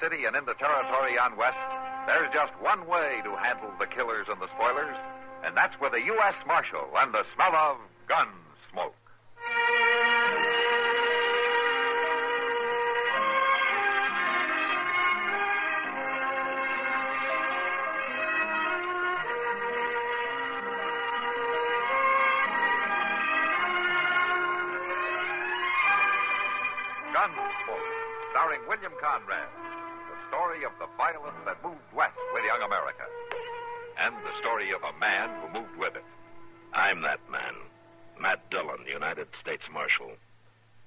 city and in the territory on west, there's just one way to handle the killers and the spoilers, and that's with a U.S. Marshal and the smell of Gunsmoke. Gunsmoke, starring William Conrad. The story of the violence that moved west with young America. And the story of a man who moved with it. I'm that man. Matt Dillon, United States Marshal.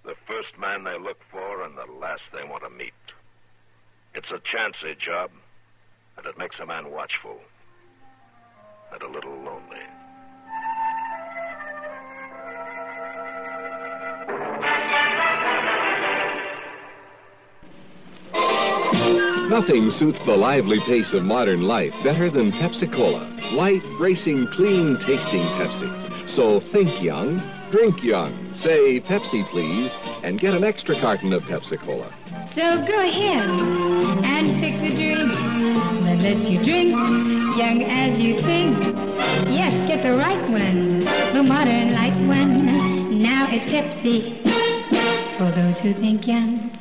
The first man they look for and the last they want to meet. It's a chancy job, and it makes a man watchful. And a little lonely. Nothing suits the lively pace of modern life better than Pepsi-Cola. Light, racing, clean, tasting Pepsi. So think young, drink young. Say Pepsi, please, and get an extra carton of Pepsi-Cola. So go ahead and fix a drink that lets you drink young as you think. Yes, get the right one, the modern light one. Now it's Pepsi for those who think young.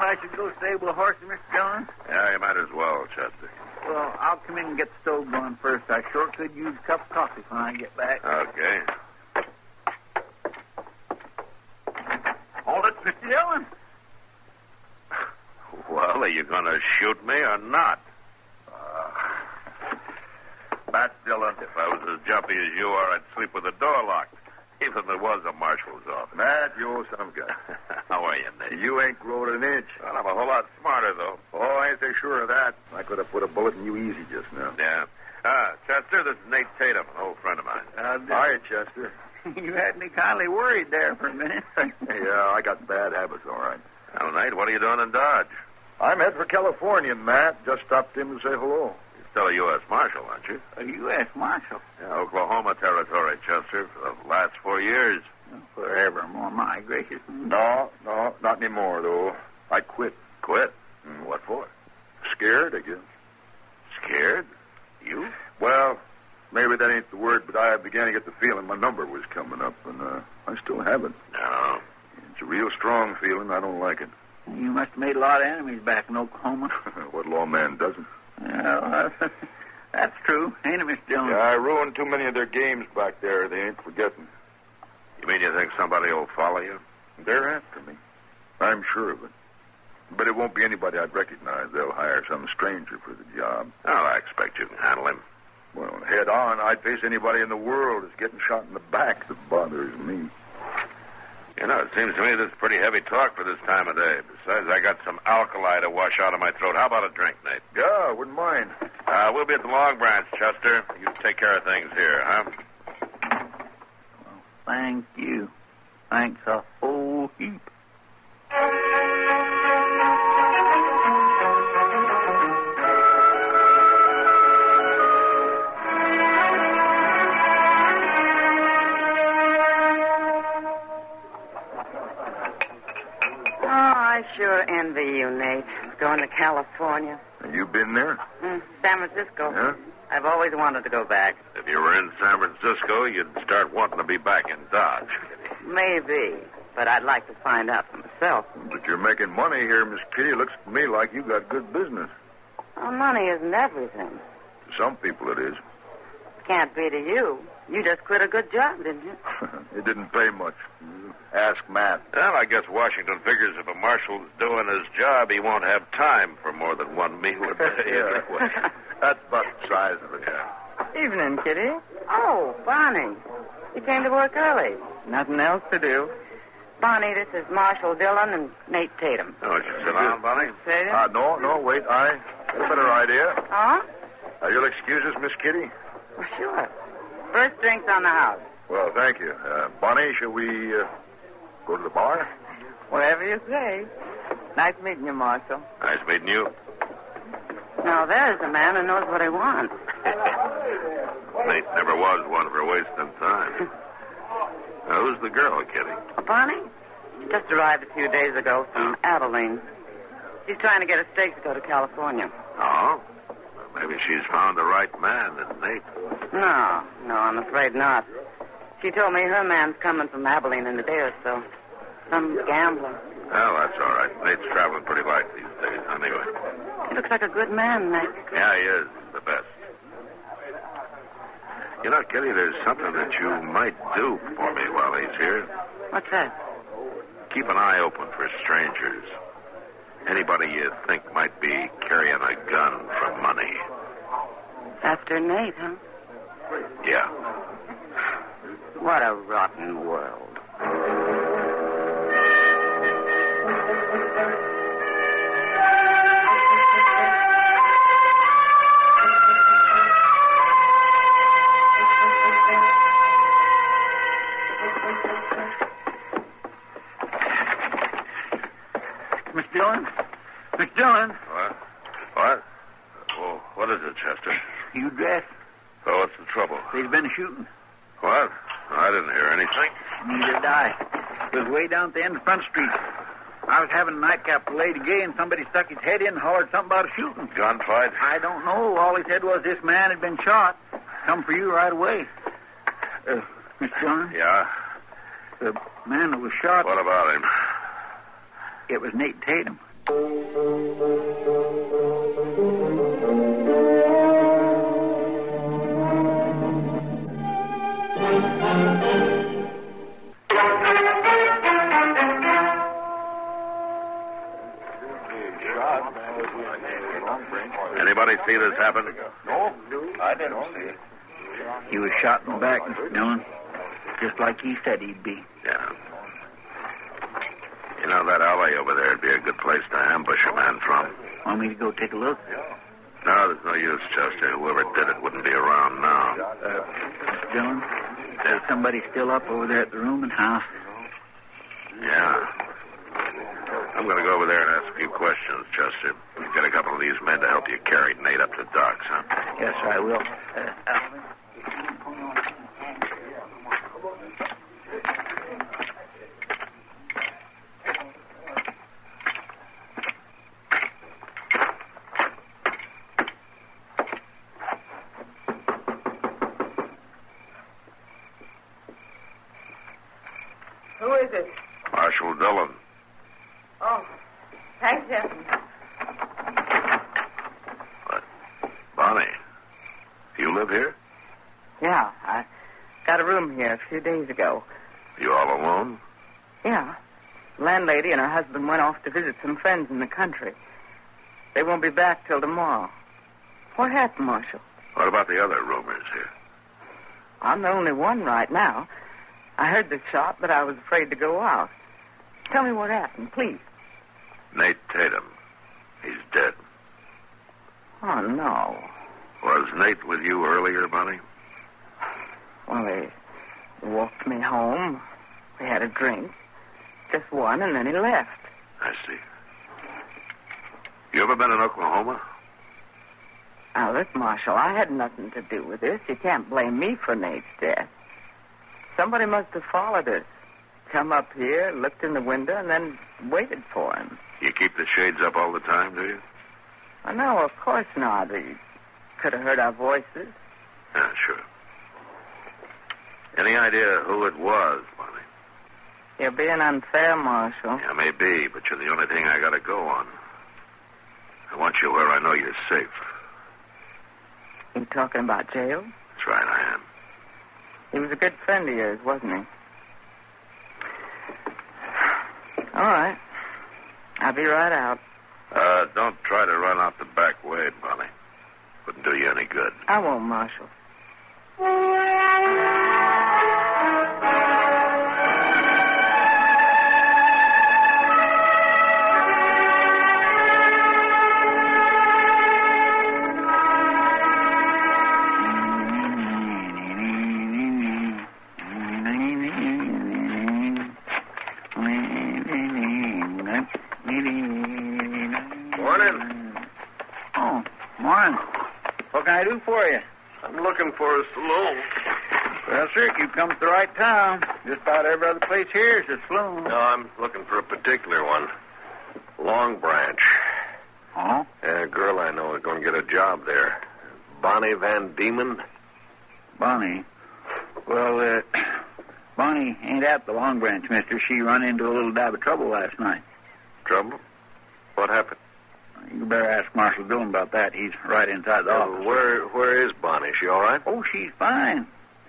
I should go stable the horses, Mr. John? Yeah, you might as well, Chester. Well, I'll come in and get the stove going first. I sure could use a cup of coffee when I get back. Okay. Hold it, Mr. Dillon. Well, are you going to shoot me or not? Matt Dillon, if I was as jumpy as you are, I'd sleep with the door locked. Even if it was a marshal's office. Matt, you old son of a gun. How are you, Nate? You ain't grown an inch. Well, I'm a whole lot smarter, though. Oh, I ain't so sure of that. I could have put a bullet in you easy just now. Yeah. Chester, this is Nate Tatum, an old friend of mine. Hi, Chester. You had me kindly worried there for a minute. Yeah, I got bad habits, all right. Well, Nate, what are you doing in Dodge? I'm headed for California, Matt. Just stopped in to say hello. You're still a U.S. Marshal, aren't you? A U.S. Marshal? Yeah, Oklahoma Territory, Chester, for the last 4 years. Forevermore, my gracious. No, not anymore, though. I quit. Quit? What for? Scared, I guess. Scared? You? Well, maybe that ain't the word, but I began to get the feeling my number was coming up, and I still have it. No. It's a real strong feeling. I don't like it. You must have made a lot of enemies back in Oklahoma. What lawman doesn't? Yeah, that's true, ain't it, Mr. Dillon? Yeah, I ruined too many of their games back there. They ain't forgetting. You mean you think somebody will follow you? They're after me. I'm sure of it. But it won't be anybody I'd recognize. They'll hire some stranger for the job. Oh, I expect you can handle him. Well, head on, I'd face anybody in the world that's getting shot in the back that bothers me. You know, it seems to me this is pretty heavy talk for this time of day. Besides, I got some alkali to wash out of my throat. How about a drink, Nate? Yeah, I wouldn't mind. We'll be at the Long Branch, Chester. You take care of things here, huh? Well, thank you. Thanks a whole heap. I sure envy you, Nate. Going to California. You been there? San Francisco. Yeah? I've always wanted to go back. If you were in San Francisco, you'd start wanting to be back in Dodge. Maybe, but I'd like to find out for myself. But you're making money here, Miss Kitty. Looks to me like you got good business. Well, money isn't everything. To some people it is. Can't be to you. You just quit a good job, didn't you? It didn't pay much. Ask Matt. Well, I guess Washington figures if a marshal's doing his job, he won't have time for more than one meal a day. Yeah. That's about the size of it. Yeah. Evening, Kitty. Oh, Barney. You came to work early. Nothing else to do. Barney, this is Marshal Dillon and Nate Tatum. Oh, you sit down, Barney. Tatum? No, wait. I got a better idea. Huh? You'll excuse us, Miss Kitty? Well, sure. First drink's on the house. Well, thank you. Bonnie, shall we go to the bar? Whatever you say. Nice meeting you, Marshal. Nice meeting you. Now, there's a man who knows what he wants. Nate never was one for wasting time. Now, who's the girl, Kitty? Bonnie? She just arrived a few days ago from Abilene. She's trying to get a stake to go to California. Oh? Well, maybe she's found the right man in Nate. No, I'm afraid not. She told me her man's coming from Abilene in a day or so. Some gambler. Well, that's all right. Nate's traveling pretty light these days, anyway. He looks like a good man, Nate. Yeah, he is. The best. You know, Kitty, there's something that you might do for me while he's here. What's that? Keep an eye open for strangers. Anybody you think might be carrying a gun for money. After Nate, huh? Yeah. What a rotten world. Miss Dillon? Miss Dillon? What? Oh, what is it, Chester? You dressed? Oh, what's the trouble? There's been a shooting. What? I didn't hear anything. Neither did I. It was way down at the end of Front Street. I was having a nightcap for Lady Gay, and somebody stuck his head in and hollered something about a shooting. Gunfight? I don't know. All he said was this man had been shot. Come for you right away. Miss Dillon? Yeah? The man that was shot... What about him? It was Nate Tatum. Anybody see this happen? No, I didn't see it. He was shot in the back, Mr. Dillon. Just like he said he'd be. Yeah. You know, that alley over there would be a good place to ambush a man from. Want me to go take a look? No, there's no use, Chester. Whoever did it wouldn't be around now. Mr. Dillon, there's somebody still up over there at the room and house. Yeah. I'm going to go over there and ask a few questions, Chester. Get a couple of these men to help you carry Nate up to the docks, huh? Yes, I will. Who is it? Marshal Dillon. Oh, thanks, Jeff. What? Bonnie, you live here? Yeah, I got a room here a few days ago. You all alone? Yeah. The landlady and her husband went off to visit some friends in the country. They won't be back till tomorrow. What happened, Marshal? What about the other roomers here? I'm the only one right now. I heard the shot, but I was afraid to go out. Tell me what happened, please. Nate Tatum. He's dead. Oh, no. Was Nate with you earlier, Bonnie? Well, he walked me home. We had a drink. Just one, and then he left. I see. You ever been in Oklahoma? Now, look, Marshal, I had nothing to do with this. You can't blame me for Nate's death. Somebody must have followed us. Come up here, looked in the window, and then waited for him. You keep the shades up all the time, do you? Oh, no, of course not. He could have heard our voices. Yeah, sure. Any idea who it was, Bonnie? You're being unfair, Marshal. Yeah, maybe, but you're the only thing I got to go on. I want you where I know you're safe. You talking about jail? That's right, I am. He was a good friend of yours, wasn't he? All right. I'll be right out. Don't try to run out the back way, Bonnie. Wouldn't do you any good. I won't, Marshal. What can I do for you? I'm looking for a saloon. Well, sir, you've come to the right town. Just about every other place here is a saloon. No, I'm looking for a particular one. Long Branch. Oh? A girl I know is going to get a job there. Bonnie Van Diemen. Bonnie? Well, Bonnie ain't at the Long Branch, mister. She run into a little dab of trouble last night. Trouble? What happened? You better ask Marshal Dillon about that. He's right inside the office. Where is Bonnie? She all right? Oh, she's fine.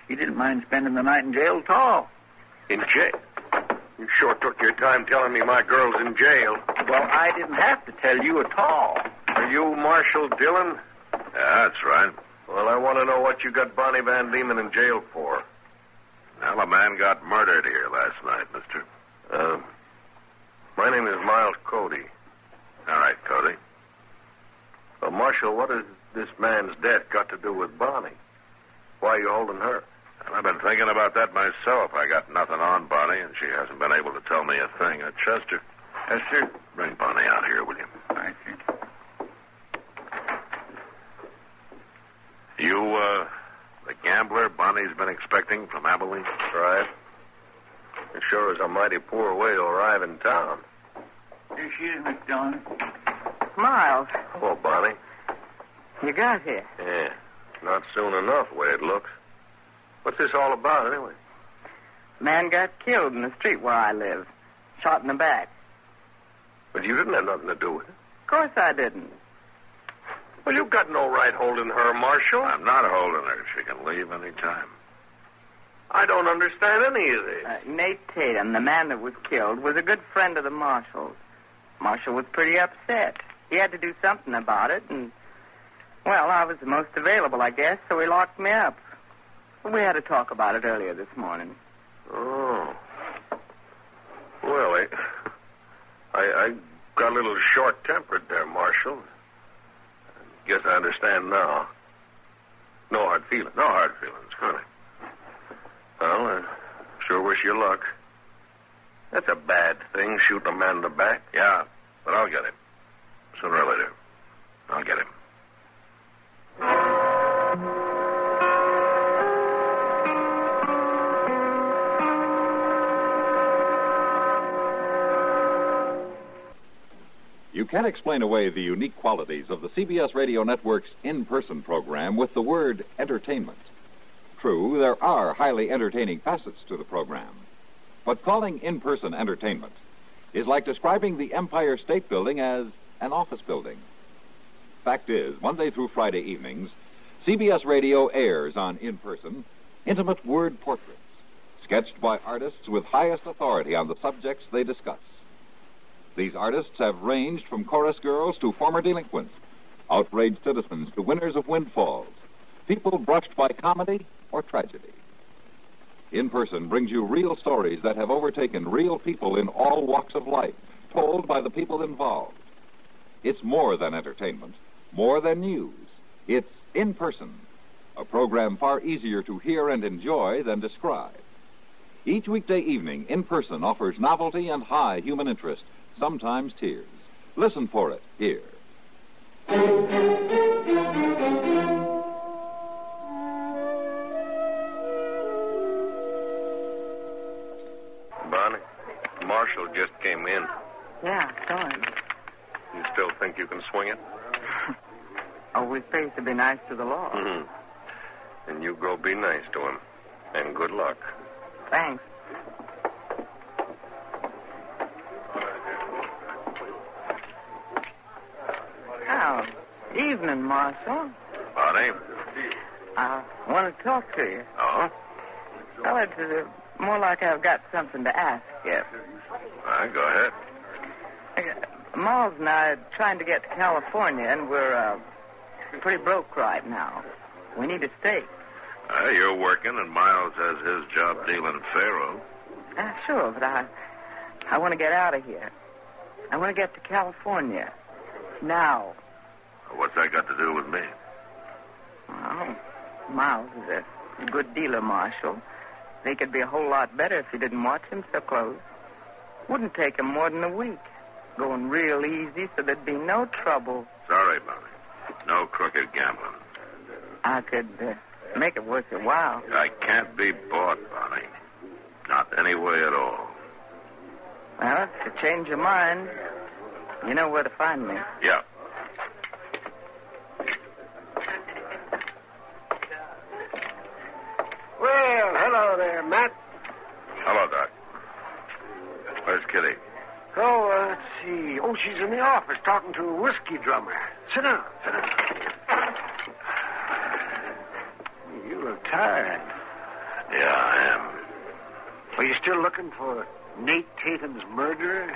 She didn't mind spending the night in jail at all. In jail? You sure took your time telling me my girl's in jail. Well, I didn't have to tell you at all. Are you Marshal Dillon? Yeah, that's right. Well, I want to know what you got Bonnie Van Diemen in jail for. Well, a man got murdered here last night, mister. My name is Miles Cody. All right, Cody. Well, Marshal, what has this man's death got to do with Bonnie? Why are you holding her? Well, I've been thinking about that myself. I got nothing on Bonnie, and she hasn't been able to tell me a thing. Chester. Yes, sir. Bring Bonnie out here, will you? All right, sir. You, the gambler Bonnie's been expecting from Abilene? Right. It sure is a mighty poor way to arrive in town. Here she is, Miss Dillon. Miles, Hello, Bonnie. you got here. Yeah. Not soon enough, the way it looks. What's this all about, anyway? Man got killed in the street where I live. Shot in the back. But you didn't have nothing to do with it. Of course I didn't. Well, you've got no right holding her, Marshal. I'm not holding her. She can leave any time. I don't understand any of this. Nate Tatum, the man that was killed, was a good friend of the Marshal's. Marshal was pretty upset. He had to do something about it, and, well, I was the most available, I guess, so he locked me up. We had a talk about it earlier this morning. Oh. Well, I got a little short-tempered there, Marshal. Guess I understand now. No hard feelings. No hard feelings, honey. Well, I sure wish you luck. That's a bad thing, shooting a man in the back. Yeah, but I'll get him. Sooner or later. I'll get him. You can't explain away the unique qualities of the CBS Radio Network's in-person program with the word entertainment. True, there are highly entertaining facets to the program. But calling in-person entertainment is like describing the Empire State Building as an office building. Fact is, Monday through Friday evenings, CBS Radio airs on In-Person intimate word portraits, sketched by artists with highest authority on the subjects they discuss. These artists have ranged from chorus girls to former delinquents, outraged citizens to winners of windfalls, people brushed by comedy or tragedy. In-Person brings you real stories that have overtaken real people in all walks of life, told by the people involved. It's more than entertainment, more than news. It's In-Person, a program far easier to hear and enjoy than describe. Each weekday evening, In-Person offers novelty and high human interest, sometimes tears. Listen for it here. Bonnie, Marshal just came in. Yeah, saw him. You still think you can swing it? Always pays to be nice to the law. Mm-hmm. And you go be nice to him. And good luck. Thanks. Oh, evening, Marshal. Bonnie? I want to talk to you. Oh? Well, it's more like I've got something to ask you. All right, go ahead. Miles and I are trying to get to California, and we're pretty broke right now. We need a stake. You're working, and Miles has his job dealing faro. Sure, but I want to get out of here. I want to get to California. Now. What's that got to do with me? Well, Miles is a good dealer, Marshal. They could be a whole lot better if you didn't watch him so close. Wouldn't take him more than a week. Going real easy so there'd be no trouble. Sorry, Bonnie. No crooked gambling. I could make it worth your while. I can't be bought, Barney. Not any way at all. Well, if you change your mind, you know where to find me. Yeah. Well, hello there, Matt. Hello, Doc. Where's Kitty? Oh, let's see. Oh, she's in the office talking to a whiskey drummer. Sit down. You look tired. Yeah, I am. Are you still looking for Nate Tatum's murderer?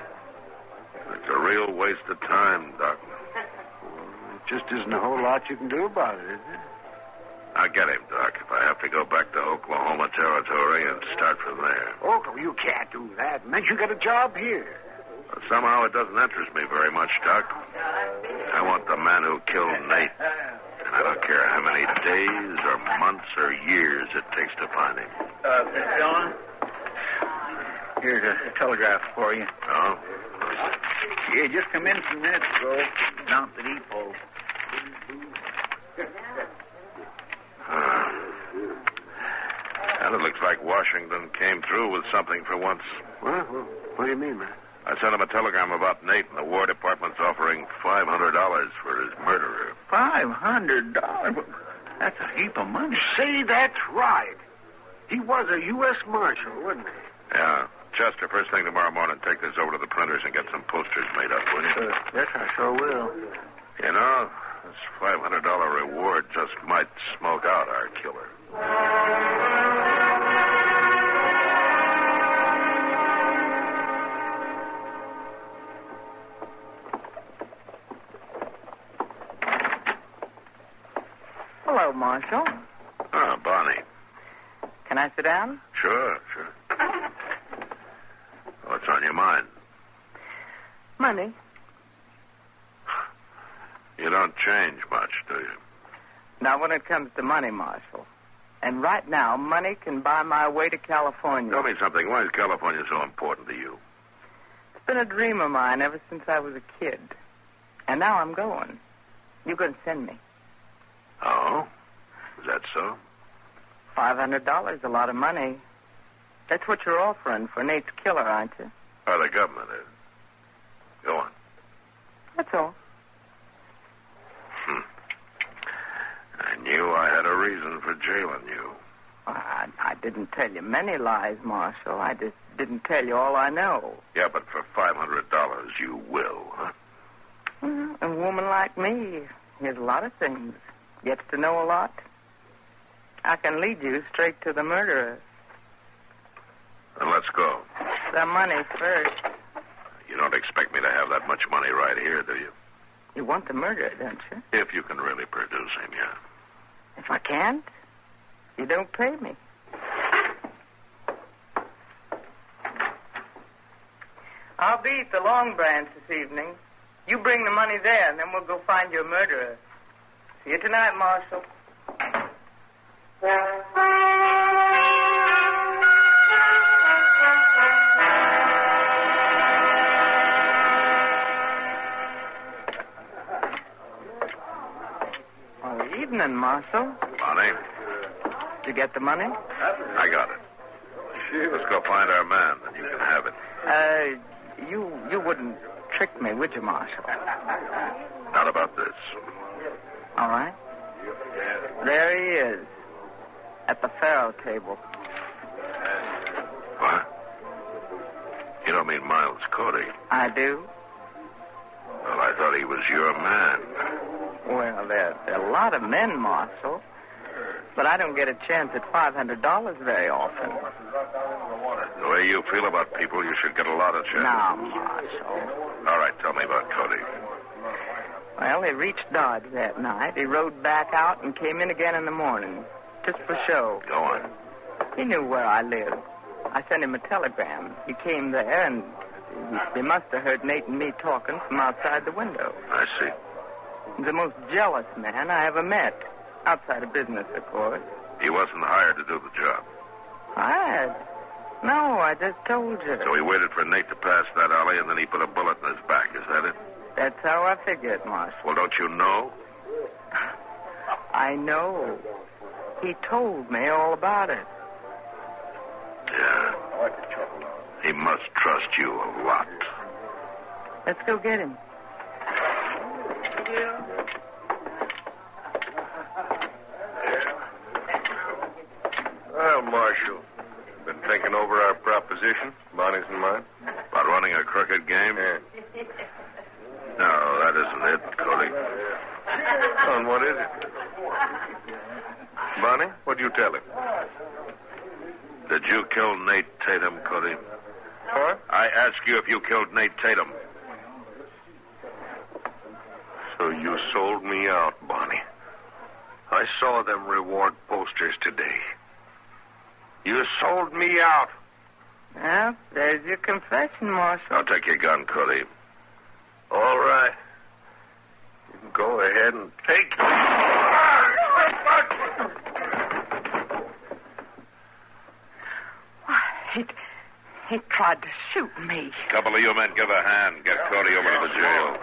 It's a real waste of time, Doc. It just isn't a whole lot you can do about it, is it? I'll get him, Doc, if I have to go back to Oklahoma Territory and start from there. Oh, you can't do that. And then you get a job here. But somehow it doesn't interest me very much, Doc. I want the man who killed Nate. And I don't care how many days or months or years it takes to find him. Dillon? Here's a telegraph for you. Oh? Yeah, just come in some minutes ago. Down at the depot. Well, it looks like Washington came through with something for once. Well, what do you mean, man? I sent him a telegram about Nate, and the War Department's offering $500 for his murderer. $500? That's a heap of money. Say that's right. He was a U.S. Marshal, wasn't he? Yeah. Chester, first thing tomorrow morning, take this over to the printers and get some posters made up, will you? Yes, I sure will. You know, this $500 reward just might smoke out our killer. Hello, Marshal. Ah, Barney. Can I sit down? Sure. What's on your mind? Money. You don't change much, do you? Not when it comes to money, Marshal. And right now, money can buy my way to California. Tell me something. Why is California so important to you? It's been a dream of mine ever since I was a kid. And now I'm going. You're going to send me. Oh? Is that so? $500 is a lot of money. That's what you're offering for Nate's killer, aren't you? Oh, the government is. Go on. That's all. I knew I had a reason for jailing you. I didn't tell you many lies, Marshal. I just didn't tell you all I know. Yeah, but for $500 you will, huh? Well, a woman like me hears a lot of things, gets to know a lot. I can lead you straight to the murderer. Then let's go. The money first. You don't expect me to have that much money right here, do you? You want the murderer, don't you? If you can really produce him, yeah. If I can't, you don't pay me. I'll be at the Long Branch this evening. You bring the money there, and then we'll go find your murderer. See you tonight, Marshal. Well, evening, Marshal. Barney, Did you get the money? I got it. Let's go find our man, and you can have it. You wouldn't trick me, would you, Marshal? Not about this. All right. There he is, at the faro table. What? You don't mean Miles Cody? I do. Well, I thought he was your man. Well, there are a lot of men, Marshal. But I don't get a chance at $500 very often. The way you feel about people, you should get a lot of chances. Now, Marshal. All right, tell me about Cody. Well, he reached Dodge that night. He rode back out and came in again in the morning, just for show. Go on. He knew where I lived. I sent him a telegram. He came there, and he must have heard Nate and me talking from outside the window. I see. He's the most jealous man I ever met. Outside of business, of course. He wasn't hired to do the job. Hired? No, I just told you. So he waited for Nate to pass that alley, and then he put a bullet in his back. Is that it? That's how I figured, Marshal. Well, don't you know? I I know. He told me all about it. Yeah. He must trust you a lot. Let's go get him. Well, Marshal, been thinking over our proposition, Bonnie's and mine. About running a crooked game? Yeah. No, that isn't it, Cody. Oh, and what is it? Bonnie, what'd you tell him? Did you kill Nate Tatum, Cody? What? I ask you if you killed Nate Tatum. So you sold me out, Bonnie. I saw them reward posters today. You sold me out. Well, there's your confession, Marshal. I'll take your gun, Cody. All right. You can go ahead and take it. He tried to shoot me. Couple of you men give a hand. Get Cody over to the jail.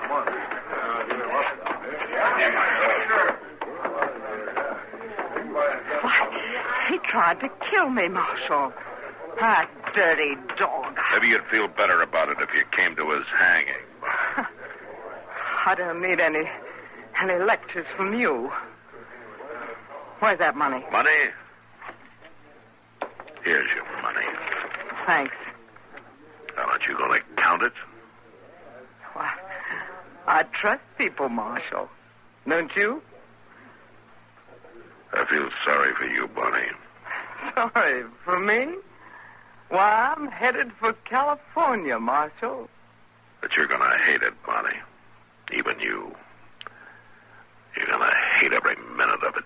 Why, he tried to kill me, Marshal. That dirty dog. Maybe you'd feel better about it if you came to his hanging. I don't need any lectures from you. Where's that money? Money? Here's your money. Thanks. Aren't you going to count it? Why, I trust people, Marshal. Don't you? I feel sorry for you, Bonnie. Sorry for me? Why, I'm headed for California, Marshal. But you're going to hate it, Bonnie. Even you. You're going to hate every minute of it.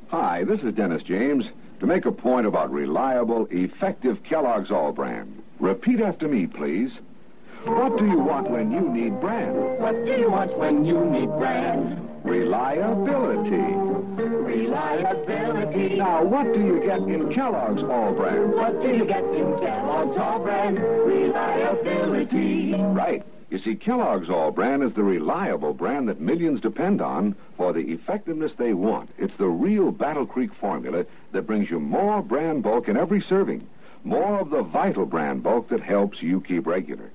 Hi, this is Dennis James to make a point about reliable, effective Kellogg's All Brand. Repeat after me, please. What do you want when you need brand? What do you want when you need brand? Reliability. Reliability. Now, what do you get in Kellogg's All Brand? What do you get in Kellogg's All Brand? Reliability. Right. You see, Kellogg's All Brand is the reliable brand that millions depend on for the effectiveness they want. It's the real Battle Creek formula that brings you more brand bulk in every serving. More of the vital brand bulk that helps you keep regular.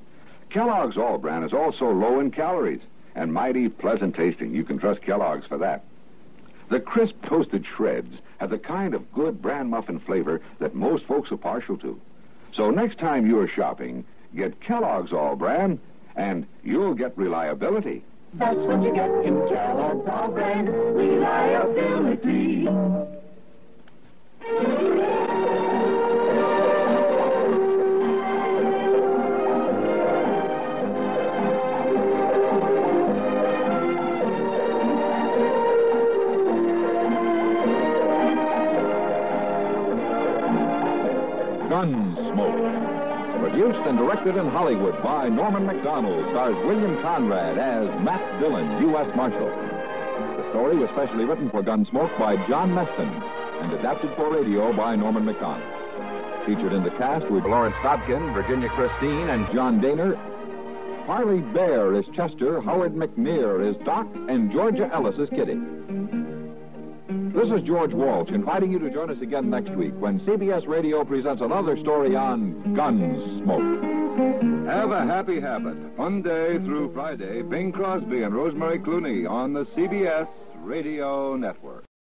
Kellogg's All Brand is also low in calories and mighty pleasant tasting. You can trust Kellogg's for that. The crisp toasted shreds have the kind of good bran muffin flavor that most folks are partial to. So next time you're shopping, get Kellogg's All Brand, and you'll get reliability. That's what you get in Kellogg's All Brand. Reliability. Gunsmoke. Produced and directed in Hollywood by Norman Macdonnell, stars William Conrad as Matt Dillon, U.S. Marshal. The story was specially written for Gunsmoke by John Meston and adapted for radio by Norman Macdonnell. Featured in the cast were Lawrence Dobkin, Virginia Christine, and John Dehner. Parley Baer is Chester, Howard McNear is Doc, and Georgia Ellis is Kitty. This is George Walsh inviting you to join us again next week when CBS Radio presents another story on Gunsmoke. Have a happy habit. Monday through Friday, Bing Crosby and Rosemary Clooney on the CBS Radio Network.